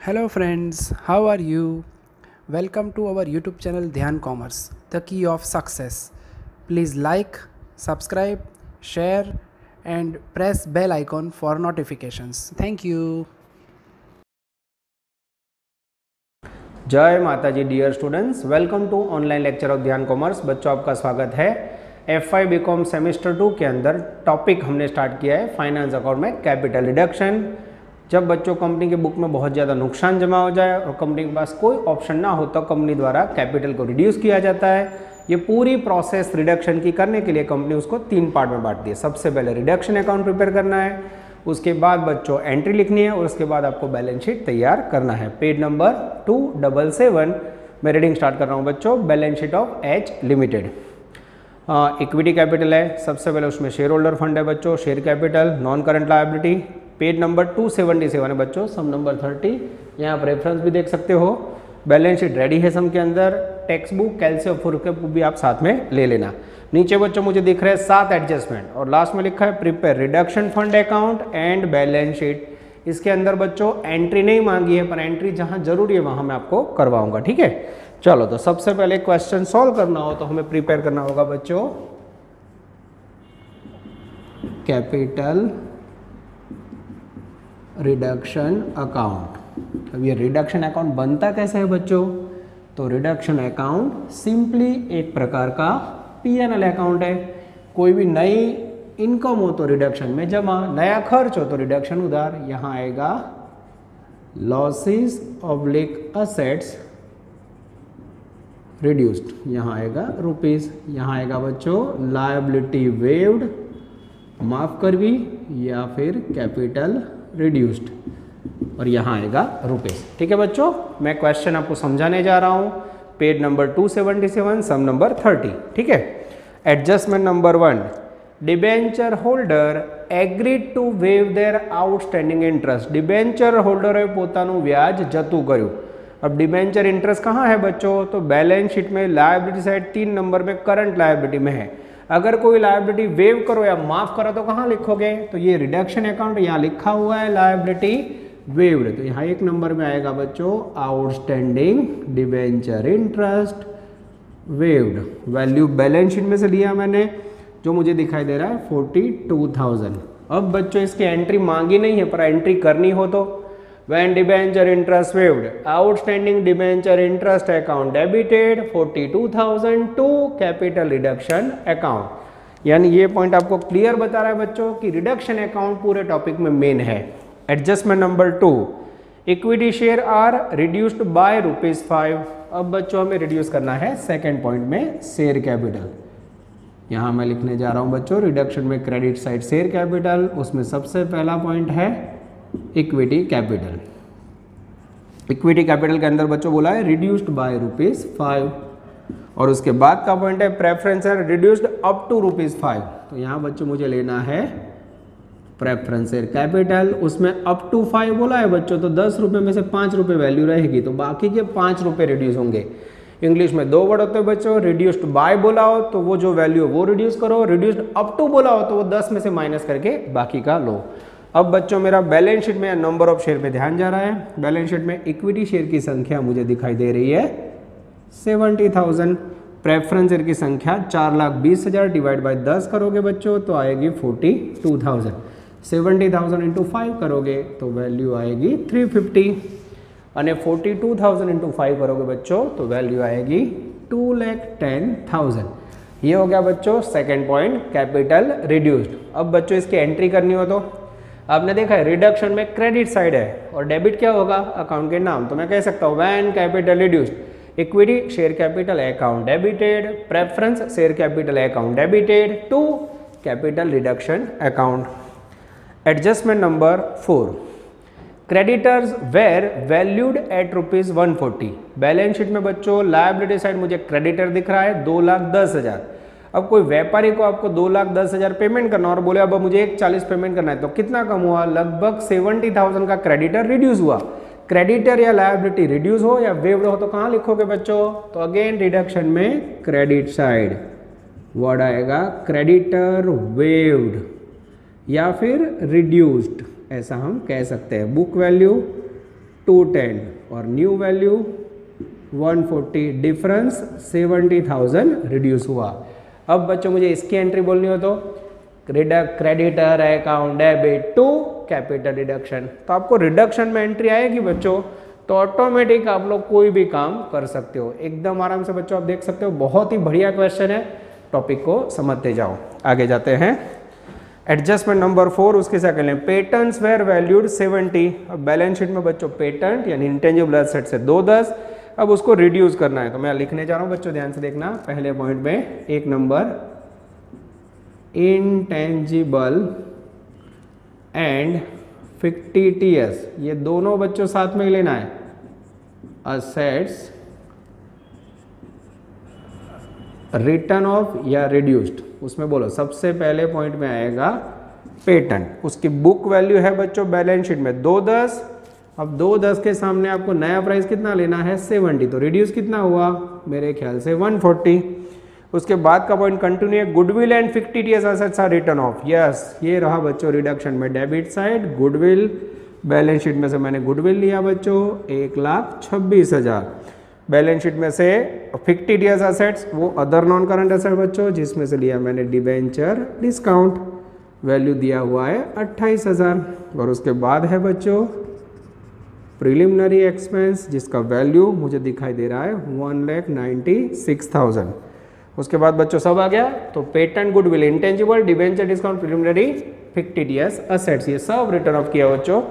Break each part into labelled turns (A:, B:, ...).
A: Hello friends, how are you? Welcome to our YouTube channel Dhyan Commerce, the key of success. Please like, subscribe, share and press bell icon for notifications. Thank you.
B: जय माता ji dear students, welcome to online lecture of Dhyan commerce. बच्चों आपका स्वागत है। FI BCom semester 2 के अंदर topic हमने start किया है फाइनेंस अकाउंट में कैपिटल रिडक्शन। जब बच्चों कंपनी के बुक में बहुत ज़्यादा नुकसान जमा हो जाए और कंपनी के पास कोई ऑप्शन ना हो तो कंपनी द्वारा कैपिटल को रिड्यूस किया जाता है। ये पूरी प्रोसेस रिडक्शन की करने के लिए कंपनी उसको 3 पार्ट में बांटती है। सबसे पहले रिडक्शन अकाउंट प्रिपेयर करना है, उसके बाद बच्चों एंट्री लिखनी है और उसके बाद आपको बैलेंस शीट तैयार करना है। पेज नंबर 277 मैं रीडिंग स्टार्ट कर रहा हूँ बच्चों। Balance sheet of H limited. Equity capital है, सबसे पहले उसमें शेयर होल्डर फंड है बच्चों, share capital, non current liability. Page number 277 है बच्चों, सम नंबर 30। यहाँ आप रेफरेंस भी देख सकते हो। बैलेंस शीट रेडी है सम के अंदर। टेक्स्ट बुक कैल्सी और बुक भी आप साथ में ले लेना। नीचे बच्चों मुझे दिख रहे हैं 7 एडजस्टमेंट और लास्ट में लिखा है prepare reduction fund account and balance sheet. इसके अंदर बच्चों एंट्री नहीं मांगी है, पर एंट्री जहां जरूरी है वहां मैं आपको करवाऊंगा। ठीक है, चलो तो सबसे पहले क्वेश्चन सॉल्व करना हो तो हमें प्रिपेयर करना होगा बच्चों कैपिटल रिडक्शन अकाउंट। अब ये रिडक्शन अकाउंट बनता कैसे है बच्चों? तो रिडक्शन अकाउंट सिंपली एक प्रकार का P&L अकाउंट है। कोई भी नई इनकम हो तो रिडक्शन में जमा, नया खर्च हो तो रिडक्शन उधार। यहाँ आएगा लॉसेस ऑब्लिक असेट्स रिड्यूस्ड, यहाँ आएगा रुपीस। यहाँ आएगा बच्चों लायबिलिटी वेव्ड माफ कर भी या फिर कैपिटल रिड्यूस्ड और यहाँ आएगा रुपीस। ठीक है बच्चों, मैं क्वेश्चन आपको समझाने जा रहा हूँ। Page number 277 sum number 30। ठीक है, adjustment number 1, debenture holder agreed to waive their outstanding interest. Debenture holder पोताનું व्याज जतुं कर्યું। अब डिबेंचर इंटरेस्ट कहाँ है बच्चों? तो बैलेंस शीट में लायबिलिटी साइड 3 नंबर में करंट लायबिलिटी में है। अगर कोई लायबिलिटी वेव करो या माफ करो तो कहाँ लिखोगे? तो ये रिडक्शन अकाउंट यहाँ लिखा हुआ है लायबिलिटी वेव्ड, तो यहाँ 1 नंबर में आएगा बच्चों outstanding debenture interest waived. Value balance sheet में से लिया मैंने, जो मुझे दिखाई दे रहा है 42,000। अब बच्चों इसकी एंट्री मांगी नहीं है, पर एंट्री करनी हो तो when debenture interest waived, outstanding debenture interest account debited 42,000 to capital reduction account। यानी ये पॉइंट आपको क्लियर बता रहा है बच्चों कि रिडक्शन अकाउंट पूरे टॉपिक में मेन है। Adjustment number 2, equity share are reduced by ₹5। अब बच्चों हमें रिड्यूस करना है सेकेंड पॉइंट में शेयर कैपिटल। यहाँ मैं लिखने जा रहा हूँ बच्चों रिडक्शन में क्रेडिट साइड शेयर कैपिटल, उसमें सबसे पहला पॉइंट है इक्विटी कैपिटल। इक्विटी कैपिटल के अंदर बच्चों बोला है रिड्यूस्ड बाय ₹5 और उसके बाद का पॉइंट है प्रेफरेंस है रिड्यूस्ड अप टू ₹5। तो यहाँ बच्चों मुझे लेना है प्रेफरेंस शेयर कैपिटल, उसमें अप टू 5 बोला है बच्चों, तो 10 रुपये में से 5 रुपये वैल्यू रहेगी, तो बाकी के 5 रुपये रिड्यूस होंगे। इंग्लिश में 2 वर्ड होते हैं बच्चों, रिड्यूस्ड बाय बोला हो तो वो जो वैल्यू है वो रिड्यूस करो, रिड्यूस्ड अप टू बोला हो तो वो 10 में से माइनस करके बाकी का लो। अब बच्चों मेरा बैलेंस शीट में नंबर ऑफ शेयर पे ध्यान जा रहा है। बैलेंस शीट में इक्विटी शेयर की संख्या मुझे दिखाई दे रही है 70,000। प्रेफरेंस शेयर की संख्या 4,20,000 डिवाइड बाय 10 करोगे बच्चों तो आएगी 42,000। 70,000 इंटू 5 करोगे तो वैल्यू आएगी 350 और 42,000 इंटू 5 करोगे बच्चों तो वैल्यू आएगी 2,10,000। ये हो गया बच्चों सेकेंड पॉइंट कैपिटल रिड्यूस्ड। अब बच्चों इसकी एंट्री करनी हो तो आपने देखा है रिडक्शन में क्रेडिट साइड है और डेबिट क्या होगा? अकाउंट के नाम। तो मैं कह सकता हूँ when capital reduced equity share capital account debited, preference share capital account debited to capital reduction account. Adjustment number 4, creditors were valued at ₹140। Balance sheet में बच्चों लायबिलिटी साइड मुझे क्रेडिटर दिख रहा है 2,10,000। अब कोई व्यापारी को आपको 2,10,000 पेमेंट करना और बोले अब मुझे 1,40 पेमेंट करना है तो कितना कम हुआ? लगभग 70,000 का क्रेडिटर रिड्यूस हुआ। क्रेडिटर या लायबिलिटी रिड्यूस हो या वेव्ड हो तो कहाँ लिखोगे बच्चों? तो अगेन रिडक्शन में क्रेडिट साइड वर्ड आएगा क्रेडिटर वेव्ड या फिर रिड्यूस्ड, ऐसा हम कह सकते हैं। बुक वैल्यू 210 और न्यू वैल्यू 140, डिफरेंस 70,000 रिड्यूस हुआ। अब बच्चों मुझे इसकी एंट्री बोलनी हो तो creditor account debit to capital reduction, तो आपको रिडक्शन में एंट्री आएगी बच्चों, तो ऑटोमेटिक आप लोग कोई भी काम कर सकते हो एकदम आराम से बच्चों। आप देख सकते हो बहुत ही बढ़िया क्वेश्चन है, टॉपिक को समझते जाओ। आगे जाते हैं एडजस्टमेंट नंबर 4, उसके सेकंड है पेटेंट्स वेर वैल्यूड 70। अब बैलेंस शीट में बच्चों पेटेंट यानी इंटेंजिबल एसेट से 210, अब उसको रिड्यूस करना है, तो मैं लिखने जा रहा हूँ बच्चों, ध्यान से देखना। पहले पॉइंट में एक नंबर इंटेंजिबल एंड फिक्टिटियस, ये दोनों बच्चों साथ में ही लेना है, असेट्स रिटर्न ऑफ या रिड्यूस्ड, उसमें बोलो सबसे पहले पॉइंट में आएगा पेटेंट, उसकी बुक वैल्यू है बच्चों बैलेंस शीट में 210। अब 210 के सामने आपको नया प्राइस कितना लेना है 70, तो रिड्यूस कितना हुआ मेरे ख्याल से 140। उसके बाद का पॉइंट कंटिन्यू है goodwill and fictitious assets are written off, yes ये रहा बच्चों रिडक्शन में debit side goodwill, balance sheet में से मैंने गुडविल लिया बच्चों 1,26,000, बैलेंस शीट में से फिक्टिटियस एसेट्स वो अदर नॉन करंट एसेट बच्चों, जिसमें से लिया मैंने डिबेंचर डिस्काउंट, वैल्यू दिया हुआ है 28,000। और उसके बाद है बच्चों प्रिलिमिनरी एक्सपेंस, जिसका वैल्यू मुझे दिखाई दे रहा है 1,96,000। उसके बाद बच्चों सब आ गया, तो patent goodwill intangible debenture discount preliminary fictitious assets ये सब रिटर्न ऑफ किया बच्चों,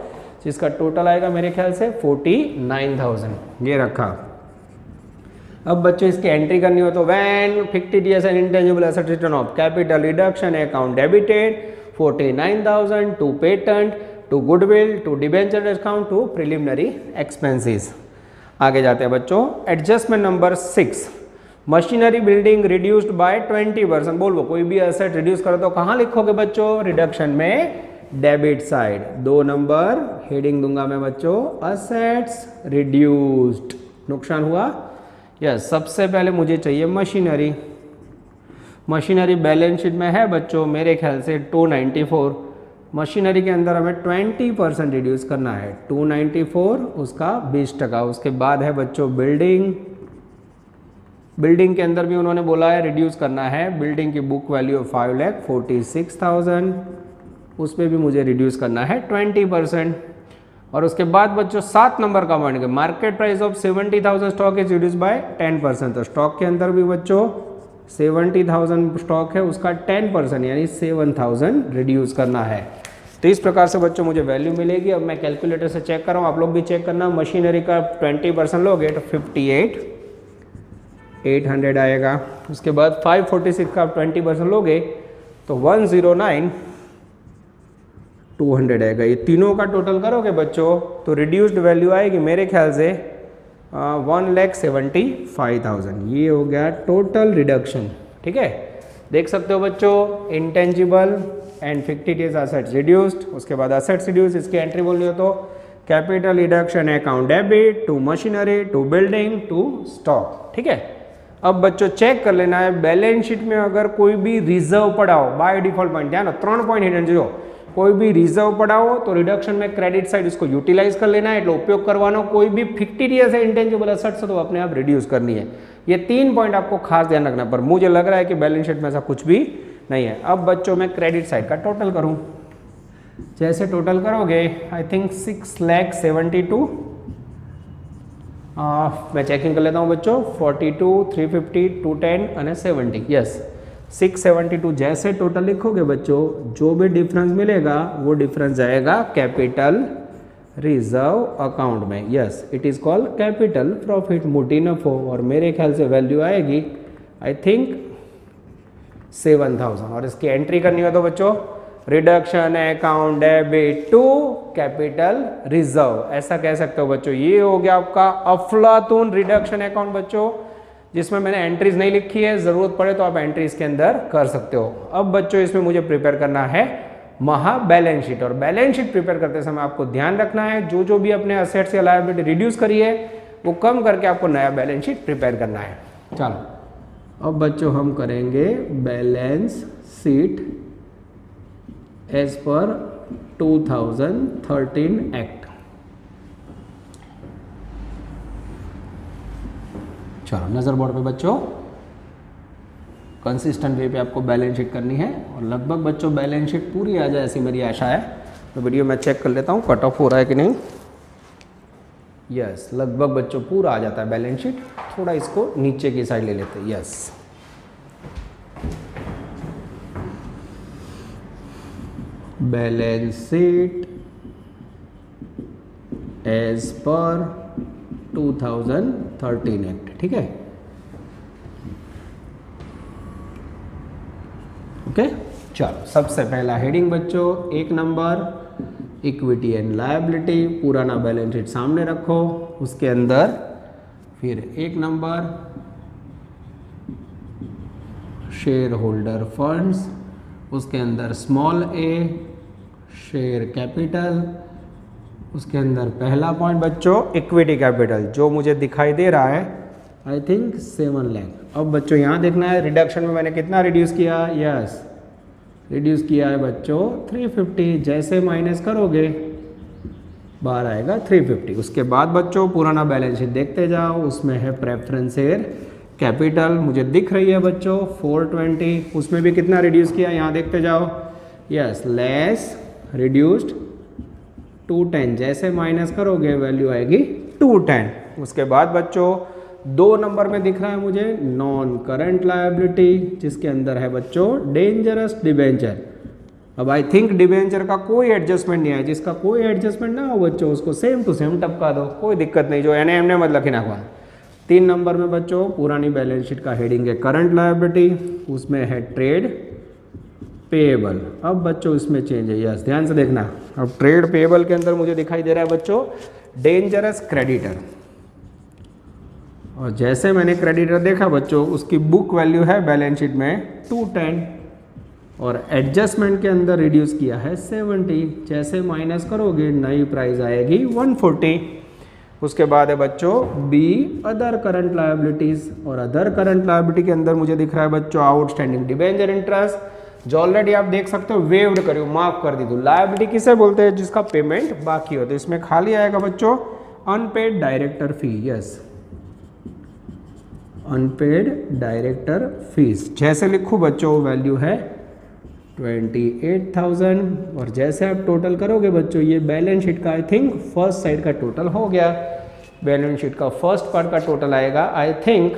B: जिसका टोटल आएगा मेरे ख्याल से 49,000, ये रखा। अब बच्चों इसकी एंट्री करनी हो तो when fictitious and intangible asset written off capital reduction account debited 49,000 to patent to goodwill to debenture discount to preliminary expenses. आगे जाते हैं बच्चों adjustment number 6, machinery building reduced by 20%। बोलो कोई भी एसेट रिड्यूस करो तो कहाँ लिखोगे बच्चों रिडक्शन में डेबिट साइड, 2 नंबर हेडिंग दूंगा मैं बच्चों असेट्स रिड्यूस्ड, नुकसान हुआ यस। सबसे पहले मुझे चाहिए मशीनरी, मशीनरी बैलेंस शीट में है बच्चों मेरे ख्याल से 294, मशीनरी के अंदर हमें 20% रिड्यूस करना है, 294 उसका 20%। उसके बाद है बच्चों बिल्डिंग, बिल्डिंग के अंदर भी उन्होंने बोला है रिड्यूस करना है, बिल्डिंग की बुक वैल्यू 5,46,000, उस पर भी मुझे रिड्यूस करना है 20%। और उसके बाद बच्चों 7 नंबर का point, market price of 70,000 stock is reduce by 10%, तो स्टॉक के अंदर भी बच्चों 70,000 स्टॉक है उसका 10% यानी 7,000 रिड्यूस करना है। तो इस प्रकार से बच्चों मुझे वैल्यू मिलेगी। अब मैं कैलकुलेटर से चेक कर रहा हूँ, आप लोग भी चेक करना। मशीनरी का 20% लोगे तो 58,800 आएगा। उसके बाद 546 का 20% लोगे तो 109,200 आएगा। ये तीनों का टोटल करोगे बच्चों तो रिड्यूस्ड वैल्यू आएगी मेरे ख्याल से 1,75,000। ये हो गया टोटल रिडक्शन। ठीक है, देख सकते हो बच्चों intangible and fictitious assets reduced. उसके बाद एसेट्स रिड्यूस, इसकी एंट्री बोलनी हो तो capital reduction account debit to machinery to building to stock. ठीक है, अब बच्चों चेक कर लेना है बैलेंस शीट में अगर कोई भी रिजर्व पड़ा हो, बाय डिफॉल्ट पॉइंट ध्यान 3 पॉइंट हिडन जो कोई भी रिजर्व पड़ा हो तो रिडक्शन में क्रेडिट साइड इसको यूटिलाइज कर लेना है, उपयोग करवाना। कोई भी फिक्टिटियस है इंटेंजिबल एसेट्स तो अपने आप रिड्यूस करनी है। ये 3 पॉइंट आपको खास ध्यान रखना, पर मुझे लग रहा है कि बैलेंस शीट में ऐसा कुछ भी नहीं है। अब बच्चों मैं क्रेडिट साइड का टोटल करूं, जैसे टोटल करोगे आई थिंक 6,72,000 मैं चेकिंग कर लेता हूं बच्चों 42, 350, 210 और 70 यस 672 जैसे टोटल लिखोगे बच्चों जो भी डिफरेंस मिलेगा वो डिफरेंस जाएगा कैपिटल रिजर्व अकाउंट में। Yes it is called capital profit मोटी नफो, और मेरे ख्याल से वैल्यू आएगी आई थिंक 7,000। और इसकी एंट्री करनी हो तो बच्चों reduction account debit to capital reserve, ऐसा कह सकते हो बच्चों। ये हो गया आपका अफलातून रिडक्शन अकाउंट बच्चों, जिसमें मैंने एंट्रीज नहीं लिखी है, जरूरत पड़े तो आप एंट्रीज के अंदर कर सकते हो। अब बच्चों इसमें मुझे प्रिपेयर करना है महा बैलेंस शीट, और बैलेंस शीट प्रिपेयर करते समय आपको ध्यान रखना है जो भी अपने असेट्स या लायबिलिटी रिड्यूस करी है वो कम करके आपको नया बैलेंस शीट प्रिपेयर करना है। चलो अब बच्चों हम करेंगे balance sheet as per 2013 act. चलो नज़र बोर्ड पे बच्चों कंसिस्टेंट वे पे आपको बैलेंस शीट करनी है और लगभग बच्चों बैलेंस शीट पूरी आ जाए ऐसी मेरी आशा है। तो वीडियो मैं चेक कर लेता हूँ कट ऑफ हो रहा है कि नहीं। यस, लगभग बच्चों पूरा आ जाता है बैलेंस शीट। थोड़ा इसको नीचे की साइड ले लेते हैं। Yes, balance sheet as per 2013 act. ठीक है, ओके। चलो सबसे पहला हेडिंग बच्चों 1 नंबर इक्विटी एंड लायबिलिटी, पुराना बैलेंस शीट सामने रखो। उसके अंदर फिर 1 नंबर शेयर होल्डर फंड्स, उसके अंदर स्मॉल ए शेयर कैपिटल, उसके अंदर पहला पॉइंट बच्चों इक्विटी कैपिटल जो मुझे दिखाई दे रहा है आई थिंक 7 लाख। अब बच्चों यहाँ देखना है रिडक्शन में मैंने कितना रिड्यूस किया। यस, रिड्यूस किया है बच्चों 350। जैसे माइनस करोगे बाहर आएगा 350। उसके बाद बच्चों पुराना बैलेंस शीट देखते जाओ, उसमें है प्रेफरेंस शेयर कैपिटल मुझे दिख रही है बच्चों 420। उसमें भी कितना रिड्यूस किया यहाँ देखते जाओ। Yes, less reduced 210। जैसे माइनस करोगे वैल्यू आएगी 210। उसके बाद बच्चों 2 नंबर में दिख रहा है मुझे नॉन करंट लायबिलिटी, जिसके अंदर है बच्चों डेंजरस डिबेंचर। अब आई थिंक डिबेंचर का कोई एडजस्टमेंट नहीं है। जिसका कोई एडजस्टमेंट ना हो बच्चों उसको सेम टू सेम टपका दो, कोई दिक्कत नहीं। जो एन एम मत लखी नाखवा। 3 नंबर में बच्चों पुरानी बैलेंस शीट का हेडिंग है करंट लायबिलिटी, उसमें है ट्रेड पेएबल। अब बच्चों इसमें चेंज है। यस, ध्यान से देखना। अब ट्रेड पेएबल के अंदर मुझे दिखाई दे रहा है बच्चों डेंजरस क्रेडिटर। और जैसे मैंने क्रेडिटर देखा बच्चों उसकी बुक वैल्यू है बैलेंस शीट में 210 और एडजस्टमेंट के अंदर रिड्यूस किया है 70। जैसे माइनस करोगे नई प्राइस आएगी 140। उसके बाद है बच्चों बी अदर करंट लायबिलिटीज, और अदर करंट लायबिलिटी के अंदर मुझे दिख रहा है बच्चों आउटस्टैंडिंग डिबेंचर इंटरेस्ट, जो ऑलरेडी आप देख सकते हो वेव्ड करो, माफ कर दी। तो लायबिलिटी किसे बोलते हैं? जिसका पेमेंट बाकी हो। तो इसमें खाली आएगा बच्चों unpaid director fee. Yes, unpaid director fees. जैसे लिखो बच्चों वैल्यू है 28,000 और जैसे आप टोटल करोगे बच्चों ये बैलेंस शीट का आई थिंक फर्स्ट साइड का टोटल हो गया। बैलेंस शीट का फर्स्ट पार्ट का टोटल आएगा I think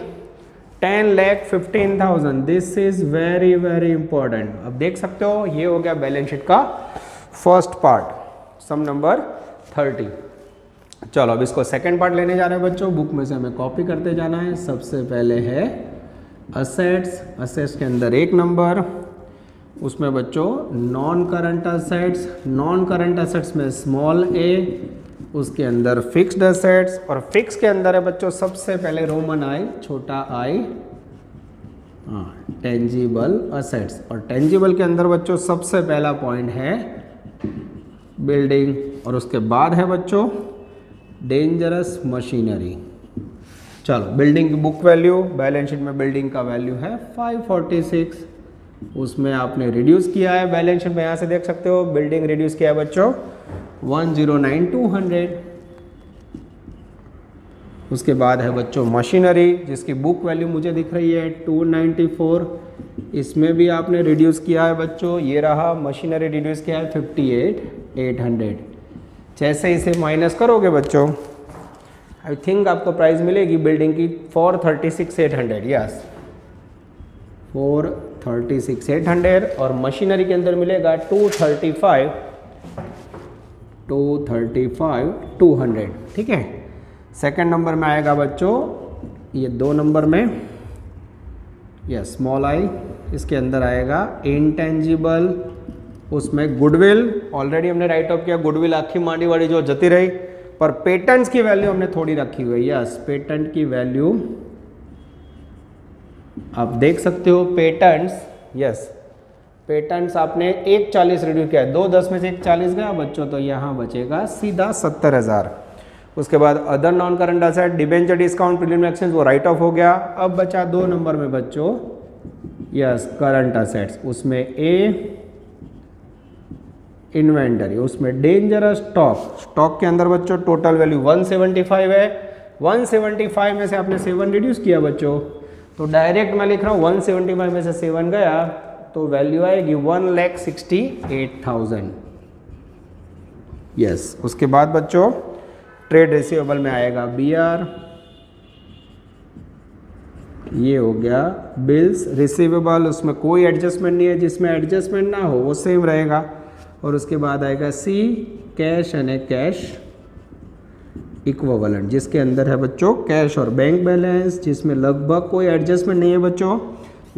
B: 10,15,000। This is very very important. अब देख सकते हो ये हो गया बैलेंस शीट का फर्स्ट पार्ट, सम नंबर 30। चलो अब इसको सेकंड पार्ट लेने जा रहे हैं बच्चों। बुक में से हमें कॉपी करते जाना है। सबसे पहले है असेट्स। असेट्स के अंदर 1 नंबर, उसमें बच्चों non current assets. Non current assets में स्मॉल ए, उसके अंदर फिक्स्ड असेट्स, और फिक्स के अंदर है बच्चों सबसे पहले रोमन आई छोटा आई टेंजिबल असेट्स। और टेंजिबल के अंदर बच्चों सबसे पहला पॉइंट है बिल्डिंग, और उसके बाद है बच्चों डेंजरस मशीनरी। चलो बिल्डिंग की बुक वैल्यू बैलेंस शीट में बिल्डिंग का वैल्यू है 546। उसमें आपने रिड्यूस किया है बैलेंस शीट में, यहाँ से देख सकते हो बिल्डिंग रिड्यूस किया है बच्चों 109,200। उसके बाद है बच्चों मशीनरी जिसकी बुक वैल्यू मुझे दिख रही है 294। इसमें भी आपने रिड्यूस किया है बच्चों, ये रहा मशीनरी रिड्यूस किया है 58,800। जैसे इसे माइनस करोगे बच्चों आई थिंक आपको प्राइस मिलेगी बिल्डिंग की 436,800। यस, 436,800 और मशीनरी के अंदर मिलेगा 235,200। ठीक है, सेकंड नंबर में आएगा बच्चों ये 2 नंबर में यस स्मॉल आई, इसके अंदर आएगा इंटेंजिबल। उसमें गुडविल ऑलरेडी हमने राइट ऑफ किया, गुडविल आखी मांडी वाली जो जती रही, पर पेटेंट्स की वैल्यू हमने थोड़ी रखी हुई है। यस, पेटेंट की वैल्यू आप देख सकते हो पेटेंट्स। यस, पेटेंट्स आपने 140 रिड्यूस किया है, 210 में से 140 गया बच्चों, तो यहाँ बचेगा सीधा 70,000। उसके बाद other non current asset debenture discount preliminary exchange वो राइट ऑफ हो गया। अब बचा 2 नंबर में बच्चों यस करंट असेट्स, उसमें ए इन्वेंटरी, उसमें डेंजरस स्टॉक। स्टॉक के अंदर बच्चों टोटल वैल्यू 175 है, 175 में से आपने 7 रिड्यूस किया बच्चों, तो डायरेक्ट मैं लिख रहा हूँ 175 में से 7 गया तो वैल्यू आएगी 1,68,000। यस, उसके बाद बच्चों ट्रेड रिसीवेबल में आएगा BR, ये हो गया बिल्स रिसीवेबल, उसमें कोई एडजस्टमेंट नहीं है, जिसमें एडजस्टमेंट ना हो वो सेम रहेगा। और उसके बाद आएगा C cash and cash equivalent, जिसके अंदर है बच्चों कैश और बैंक बैलेंस, जिसमें लगभग कोई एडजस्टमेंट नहीं है बच्चों,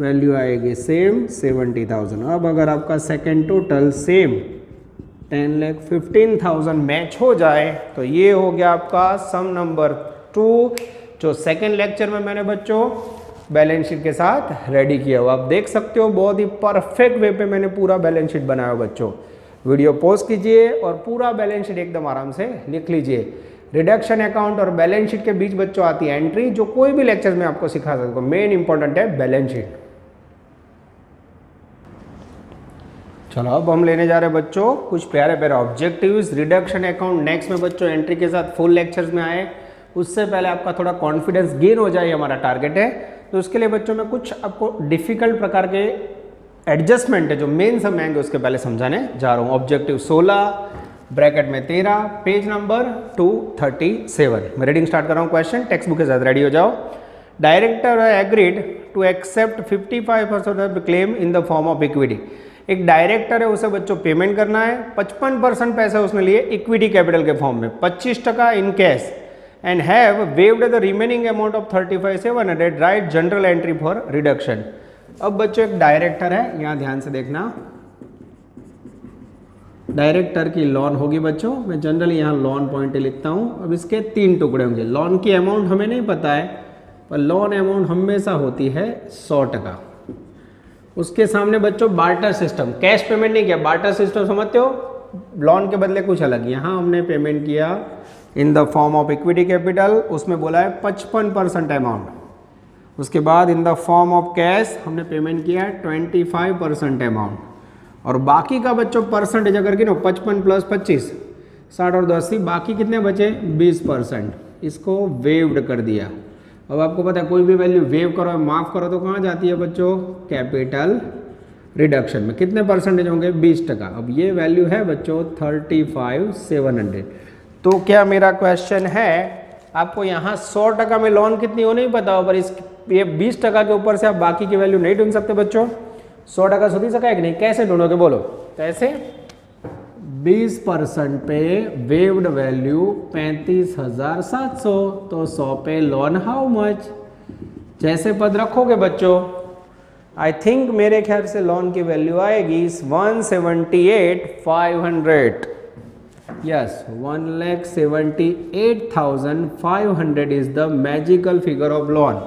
B: वैल्यू आएगी सेम 70,000। अब अगर आपका सेकंड टोटल सेम 10,15,000 मैच हो जाए तो ये हो गया आपका सम नंबर 2, जो सेकंड लेक्चर में मैंने बच्चों बैलेंस शीट के साथ रेडी किया हुआ। आप देख सकते हो बहुत ही परफेक्ट वे पे मैंने पूरा बैलेंस शीट बनाया हुआ बच्चों। वीडियो पॉज कीजिए और पूरा बैलेंस शीट एकदम आराम से लिख लीजिए। रिडक्शन अकाउंट और बैलेंस शीट के बीच बच्चों आती है एंट्री, जो कोई भी लेक्चर में आपको सिखा सकता हूं। मेन इंपॉर्टेंट है बैलेंस शीट। चलो अब हम लेने जा रहे हैं बच्चों कुछ प्यारे प्यारे ऑब्जेक्टिव्स। रिडक्शन अकाउंट नेक्स्ट में बच्चों एंट्री के साथ फुल लेक्चर्स में आए, उससे पहले आपका थोड़ा कॉन्फिडेंस गेन हो जाए, हमारा टारगेट है। तो उसके लिए बच्चों में कुछ आपको डिफिकल्ट प्रकार के एडजस्टमेंट है जो मेन सब आएंगे, उसके पहले समझाने जा रहा हूँ। ऑब्जेक्टिव 16 ब्रैकेट में 13 पेज नंबर 237। मैं रीडिंग स्टार्ट कर रहा हूँ। क्वेश्चन टेक्स्ट बुक के साथ रेडी हो जाओ। Director agreed to accept 55% of claim in the form of equity. एक डायरेक्टर है, उसे बच्चों पेमेंट करना है, 55% पैसे उसने लिए इक्विटी कैपिटल के फॉर्म में, 25% in cash, and have waived the remaining amount of 35,700, right general entry for reduction. अब बच्चों एक डायरेक्टर है, यहाँ ध्यान से देखना, डायरेक्टर की लोन होगी बच्चों, मैं जनरली यहाँ लोन पॉइंट लिखता हूँ। अब इसके 3 टुकड़े होंगे। लोन की अमाउंट हमें नहीं पता है, पर लोन अमाउंट हमेशा होती है 100%। उसके सामने बच्चों बार्टर सिस्टम, कैश पेमेंट नहीं किया, बार्टर सिस्टम समझते हो, लोन के बदले कुछ अलग। यहाँ हमने पेमेंट किया इन the form of equity capital, उसमें बोला है 55% अमाउंट। उसके बाद इन द फॉर्म ऑफ कैश हमने पेमेंट किया 25% अमाउंट, और बाकी का बच्चों परसेंटेज अगर गिनो 55 + 25 60 और 80, बाकी कितने बचे 20%, इसको वेव्ड कर दिया। अब आपको पता है कोई भी वैल्यू वेव करो माफ करो तो कहाँ जाती है बच्चों, कैपिटल रिडक्शन में। कितने परसेंटेज होंगे 20%। अब ये वैल्यू है बच्चों 35,700। तो क्या मेरा क्वेश्चन है, आपको यहाँ 100% में लोन कितनी हो नहीं पता हो, पर इस ये 20% के ऊपर से आप बाकी की वैल्यू नहीं ढूंढ सकते बच्चों। 100% सुधी सका है कि नहीं, कैसे ढूंढोगे बोलो, कैसे? 20% पे वेव्ड वैल्यू 35,700, तो 100 पे लोन हाउ मच, जैसे पद रखोगे बच्चों, आई थिंक मेरे ख्याल से लोन की वैल्यू आएगी 178,500। Yes, 1,78,500 is the magical figure of loan.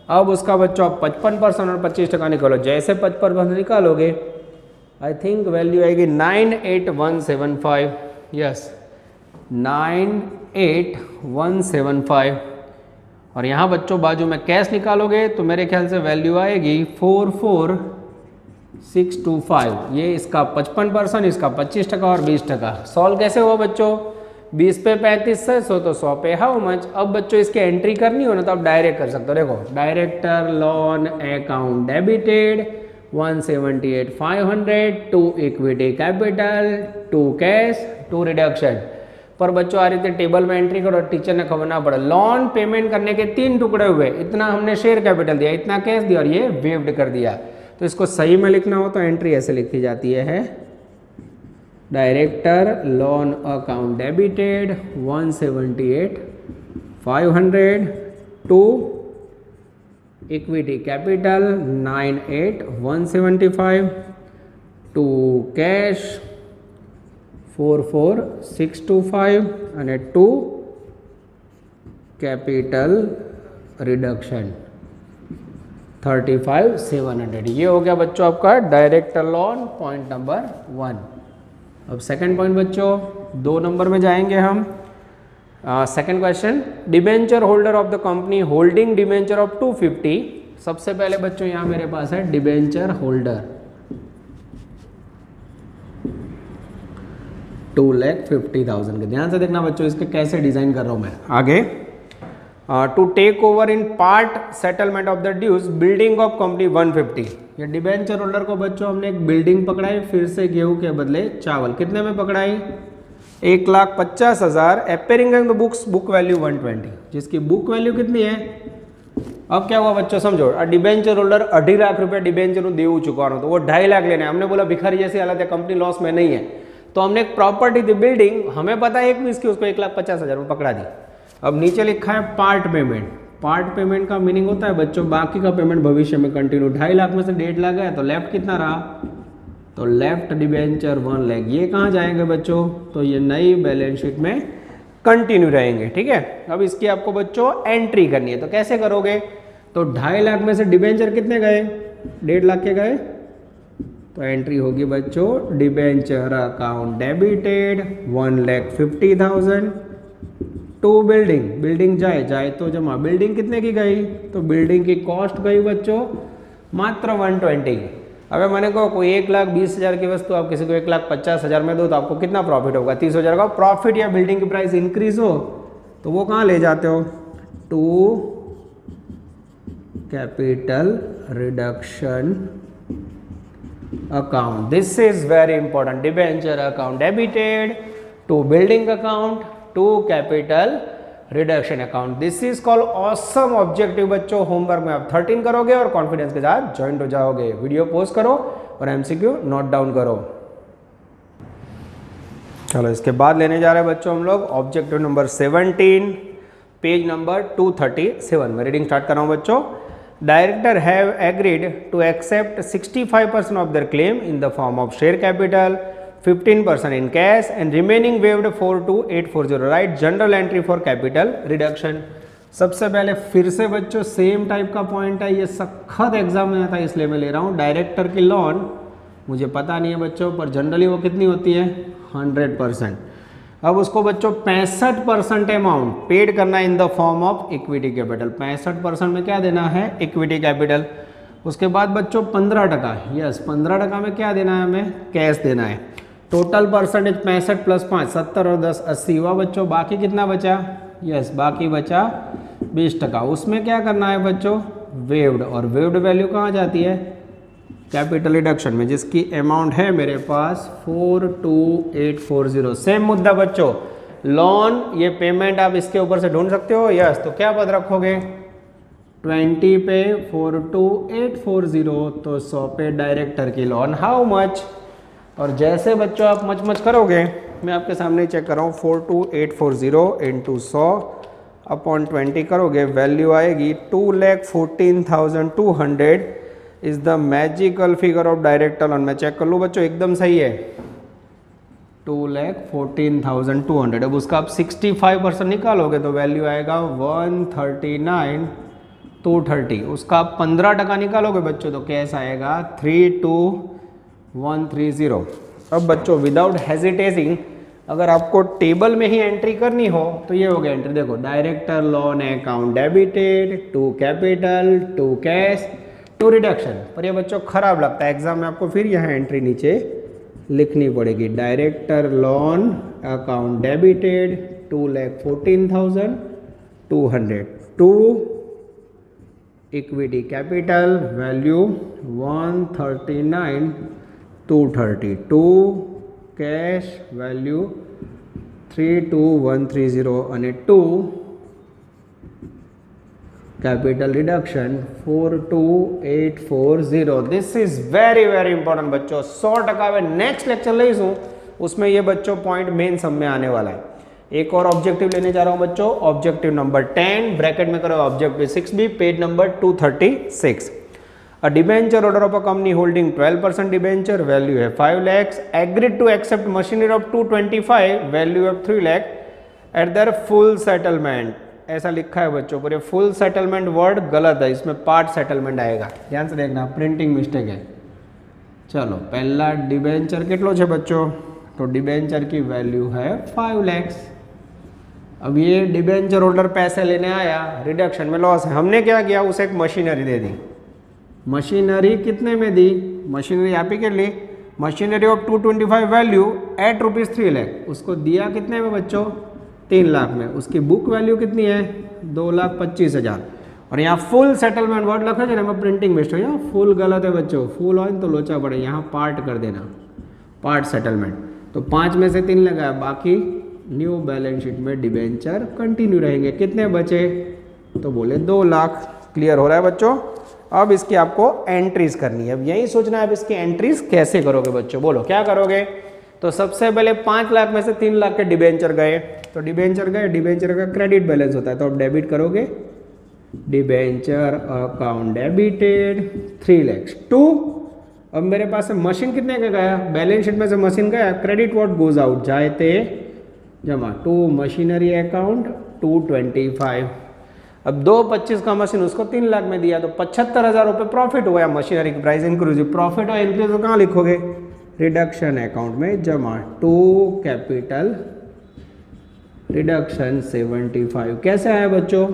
B: अब उसका बच्चों आप 55% और 25% निकालो, जैसे 55% निकालोगे आई थिंक वैल्यू आएगी 98,175। यस, 98,175। और यहाँ बच्चों बाजू में कैश निकालोगे तो मेरे ख्याल से वैल्यू आएगी 44,625। ये इसका 55%, इसका 25% और 20%। सॉल्व कैसे हुआ बच्चों, 20 पे 35,600 तो 100 पे हाउ मच। अब बच्चों इसकी एंट्री करनी हो ना तो आप डायरेक्ट कर सकते हो। देखो, director loan account debited 178,500 to equity capital to cash to reduction. पर बच्चों आ रही टेबल में एंट्री करो, टीचर ने खबर ना पड़ा। लोन पेमेंट करने के 3 टुकड़े हुए, इतना हमने शेयर कैपिटल दिया, इतना कैश दिया और ये वेव्ड कर दिया। तो इसको सही में लिखना हो तो एंट्री ऐसे लिखी जाती है, director loan account debited 178,500 to equity capital 98,175 to cash 44,625 અને ટુ कैपिटल रिडक्शन 35,700। ये हो गया बच्चों आपका डायरेक्टर लोन पॉइंट नंबर 1। अब सेकंड पॉइंट बच्चों 2 नंबर में जाएंगे हम। Second question, debenture holder of the company holding debenture of 250। सबसे पहले बच्चों यहाँ मेरे पास है डिबेंचर होल्डर 2,50,000 के। ध्यान से देखना बच्चों, इसके कैसे डिजाइन कर रहा हूं मैं आगे। To take over in part settlement of the dues building of company 150। ये डिबेंचर होल्डर को बच्चों हमने एक बिल्डिंग पकड़ाई, फिर से गेहूं के बदले चावल। कितने में पकड़ाई? 1,50,000 appearing in the books, book value 120, जिसकी बुक वैल्यू कितनी है? अब क्या हुआ बच्चों समझो, डिबेंचर होल्डर 2.5 लाख रुपया डिबेंचर देऊ चुका तो वो 2.5 लाख लेना है। हमने बोला भिखारी जैसी हालत है, कंपनी लॉस में नहीं है, तो हमने एक प्रॉपर्टी थी बिल्डिंग, हमें पता है 1 की, उसको 1,50,000 में पकड़ा दी। अब नीचे लिखा है पार्ट पेमेंट। पार्ट पेमेंट का मीनिंग होता है बच्चों बाकी का पेमेंट भविष्य में कंटिन्यू। 2.5 लाख में से 1.5 लाख गया तो लेफ्ट कितना रहा? तो लेफ्ट डिबेंचर 1 लाख। ये कहाँ जाएंगे बच्चों? तो ये नई बैलेंस शीट में कंटिन्यू रहेंगे। ठीक है, अब इसकी आपको बच्चों एंट्री करनी है, तो कैसे करोगे? तो 2.5 लाख में से डिबेंचर कितने गए? 1.5 लाख के गए, तो एंट्री होगी बच्चों debenture account debited 1,50,000 to building. Building जाए तो जमा। बिल्डिंग कितने की गई? तो बिल्डिंग की कॉस्ट गई बच्चों मात्र 120 की। अगर मैंने कहा कोई 1,20,000 की वस्तु आप किसी को 1,50,000 में दो तो आपको कितना प्रॉफिट होगा? 30,000 का प्रॉफिट। या बिल्डिंग की प्राइस इंक्रीज हो तो वो कहाँ ले जाते हो? To capital reduction account. This is very important. Debenture account debited to building account to capital reduction account. This is called awesome objective बच्चों। होमवर्क में आप 13 करोगे और कॉन्फिडेंस के साथ ज्वाइंट हो जाओगे। वीडियो पोस्ट करो और एमसीक्यू नोट डाउन करो। चलो इसके बाद लेने जा रहे हैं बच्चों हम लोग ऑब्जेक्टिव नंबर 17, पेज नंबर 237 में रीडिंग स्टार्ट कर रहा हूं बच्चों। Director have agreed to accept 65% of their claim in the form of share capital, 15% in cash and remaining waived 42840. Write general entry for capital reduction. सबसे पहले फिर से बच्चों सेम टाइप का पॉइंट है, ये सख्त एग्जाम में आता है इसलिए मैं ले रहा हूँ। डायरेक्टर की लोन मुझे पता नहीं है बच्चों, पर जनरली वो कितनी होती है? 100%। अब उसको बच्चों 65% अमाउंट पेड करना इन the form of equity capital. 65% में क्या देना है? Equity capital. उसके बाद बच्चों 15%, यस 15% में क्या देना है? हमें कैश देना है। टोटल परसेंटेज 65 + 5 70 और 10 80 हुआ बच्चों। बाकी कितना बचा? यस बाकी बचा 20%। उसमें क्या करना है बच्चों? वेव्ड। और वेव्ड वैल्यू कहाँ जाती है? कैपिटल रिडक्शन में, जिसकी अमाउंट है मेरे पास 42840। सेम मुद्दा बच्चों, लोन ये पेमेंट आप इसके ऊपर से ढूंढ सकते हो। यस, तो क्या पद रखोगे? 20 पे 42840, तो 100 पे डायरेक्टर की लोन हाउ मच। और जैसे बच्चों आप मच करोगे, मैं आपके सामने चेक कर रहा हूँ। 42840 × 100 अपॉन 20 करोगे, वैल्यू आएगी 2,14,200 is the magical figure of director loan. मैं चेक कर लूँ बच्चों, एकदम सही है 2,14,200। अब उसका आप 65% निकालोगे तो वैल्यू आएगा 139,230। उसका आप 15% निकालोगे बच्चों तो कैश आएगा 32,130। अब बच्चों विदाउट हेजिटेटिंग अगर आपको टेबल में ही एंट्री करनी हो तो ये हो गया एंट्री। देखो, director loan account debited to capital to cash to reduction. पर ये बच्चों खराब लगता है एग्जाम में, आपको फिर यहाँ एंट्री नीचे लिखनी पड़ेगी। Director loan account debited 2,14,200 to equity capital value 139,230 to cash value 32,130 અને to capital reduction 42840। This is very important बच्चों। 100% में नेक्स्ट लेक्चर लईशू, उसमें ये बच्चों पॉइंट मेन सब में आने वाला है। एक और ऑब्जेक्टिव लेने जा रहा हूं बच्चों, ऑब्जेक्टिव नंबर 10 ब्रैकेट में करो objective 6b, page number 236। A debenture holder of a company holding 12% debenture, value है 5 lakhs, agreed to accept machinery of 225, value of 3 lakh at their full settlement। ऐसा लिखा है बच्चों, पर ये फुल सेटलमेंट वर्ड गलत है, इसमें पार्ट सेटलमेंट आएगा। ध्यान से देखना, प्रिंटिंग मिस्टेक है। चलो पहला डिबेंचर कितलो है बच्चों? तो डिबेंचर की वैल्यू है 5 lakhs। अब ये डिबेंचर होल्डर पैसे लेने आया, रिडक्शन में लॉस है, हमने क्या किया? उसे एक मशीनरी दे दी। मशीनरी कितने में दी? मशीनरी आप ही के लिए machinery of 225 value at ₹3 lakh. उसको दिया कितने में बच्चों? 3 लाख में। उसकी बुक वैल्यू कितनी है? 2,25,000 और यहाँ फुल सेटलमेंट वर्ड लखो है ना प्रिंटिंग मिस्टेक, यहाँ फुल गलत है बच्चों, फुल हो तो लोचा पड़े, यहाँ पार्ट कर देना, पार्ट सेटलमेंट। तो 5 में से 3 लगा, बाकी न्यू बैलेंस शीट में डिबेंचर कंटिन्यू रहेंगे। कितने बचे? तो बोले 2 लाख। क्लियर हो रहा है बच्चों? अब इसकी आपको एंट्रीज करनी है। अब यही सोचना है अब इसकी एंट्रीज कैसे करोगे बच्चों, बोलो क्या करोगे? तो सबसे पहले 5 लाख में से 3 लाख के डिबेंचर गए, तो डिबेंचर गए, डिबेंचर का क्रेडिट बैलेंस होता है तो अब डेबिट करोगे, debenture account debited 3 lakh to. अब मेरे पास मशीन कितने का गया? बैलेंस शीट में से मशीन गया, क्रेडिट व्हाट गोज आउट, जायते जमा टू मशीनरी अकाउंट 225। अब 225 का मशीन उसको 3 लाख में दिया तो 75,000 रुपये प्रॉफिट हुआ। मशीनरी की प्राइस इंक्रीज, प्रॉफिट और इंक्रीज तो कहाँ लिखोगे? रिडक्शन अकाउंट में जमा टू कैपिटल रिडक्शन 75। कैसे आया बच्चों?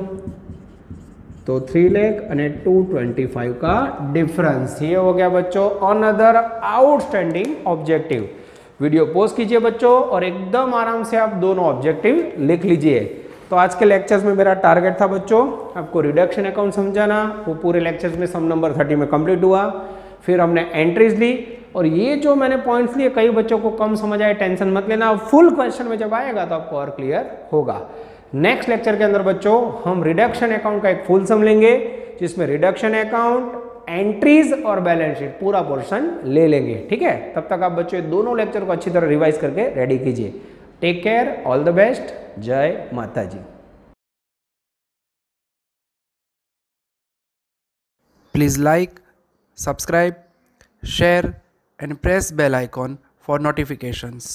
B: तो 3 लाख और 225 का डिफरेंस, ये हो गया बच्चों another outstanding objective. Video pause कीजिए बच्चों और एकदम आराम से आप दोनों ऑब्जेक्टिव लिख लीजिए। तो आज के लेक्चर्स में मेरा टारगेट था बच्चों आपको रिडक्शन अकाउंट समझाना, वो पूरे लेक्चर्स में सम नंबर 30 में कंप्लीट हुआ। फिर हमने एंट्रीज ली और ये जो मैंने पॉइंट्स लिए कई बच्चों को कम समझ आए, टेंशन मत लेना, फुल क्वेश्चन में जब आएगा तो आपको और क्लियर होगा। नेक्स्ट लेक्चर के अंदर बच्चों हम रिडक्शन अकाउंट का एक फुल सम लेंगे जिसमें रिडक्शन अकाउंट, एंट्रीज और बैलेंस शीट पूरा पोर्शन ले लेंगे। ठीक है, तब तक आप बच्चों दोनों लेक्चर को अच्छी तरह रिवाइज करके रेडी कीजिए। Take care, all the best, जय माता जी।
A: Please like, subscribe, share and press bell icon for notifications.